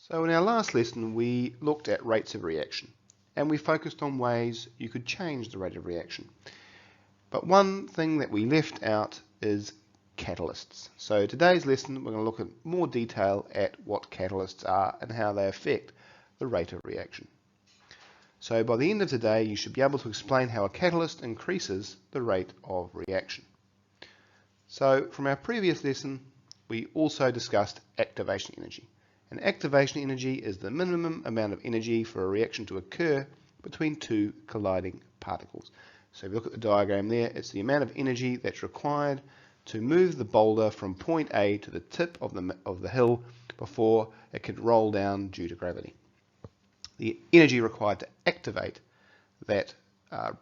So in our last lesson we looked at rates of reaction and we focused on ways you could change the rate of reaction. But one thing that we left out is catalysts. So today's lesson we're going to look at more detail at what catalysts are and how they affect the rate of reaction. So by the end of today you should be able to explain how a catalyst increases the rate of reaction. So from our previous lesson we also discussed activation energy. And activation energy is the minimum amount of energy for a reaction to occur between two colliding particles. So if you look at the diagram there, it's the amount of energy that's required to move the boulder from point A to the tip of the hill before it could roll down due to gravity. The energy required to activate that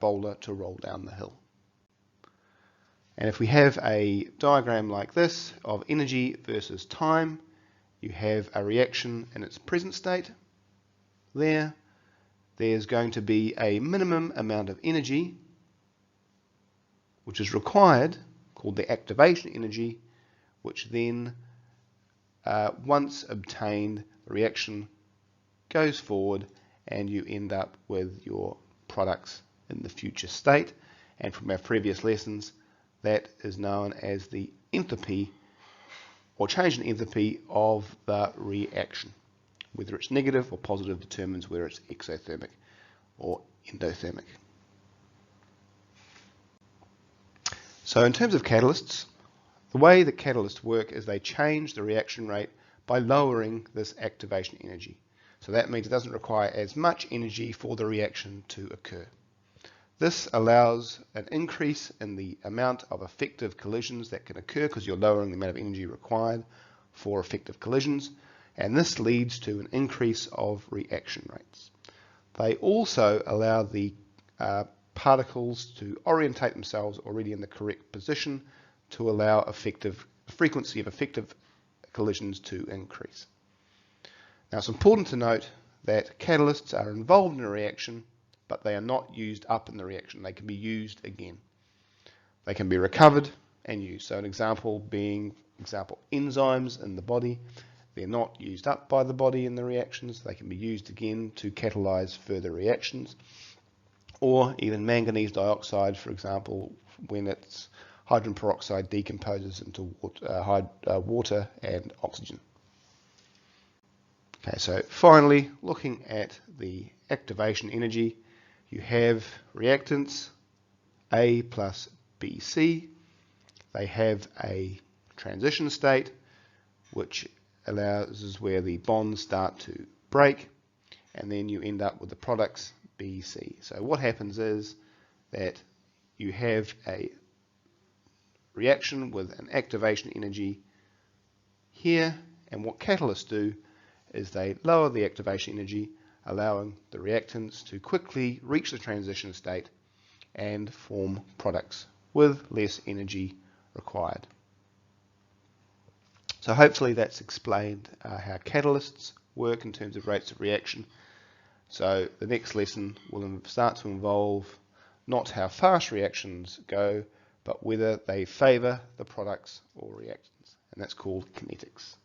boulder to roll down the hill. And if we have a diagram like this of energy versus time, you have a reaction in its present state. There's going to be a minimum amount of energy which is required, called the activation energy, which then once obtained, the reaction goes forward and you end up with your products in the future state. And from our previous lessons, that is known as the enthalpy or change in enthalpy of the reaction. Whether it's negative or positive determines whether it's exothermic or endothermic. So in terms of catalysts, the way that catalysts work is they change the reaction rate by lowering this activation energy. So that means it doesn't require as much energy for the reaction to occur. This allows an increase in the amount of effective collisions that can occur because you're lowering the amount of energy required for effective collisions, and this leads to an increase of reaction rates. They also allow the particles to orientate themselves already in the correct position to allow the frequency of effective collisions to increase. Now it's important to note that catalysts are involved in a reaction, but they are not used up in the reaction. They can be used again. They can be recovered and used. So an example being, enzymes in the body. They're not used up by the body in the reactions. They can be used again to catalyze further reactions. Or even manganese dioxide, for example, when its hydrogen peroxide decomposes into water and oxygen. Okay, so finally, looking at the activation energy, you have reactants A plus BC. They have a transition state, which is where the bonds start to break, and then you end up with the products BC. So what happens is that you have a reaction with an activation energy here, and what catalysts do is they lower the activation energy, allowing the reactants to quickly reach the transition state and form products with less energy required. So hopefully that's explained how catalysts work in terms of rates of reaction. So the next lesson will start to involve not how fast reactions go, but whether they favour the products or reactants, and that's called kinetics.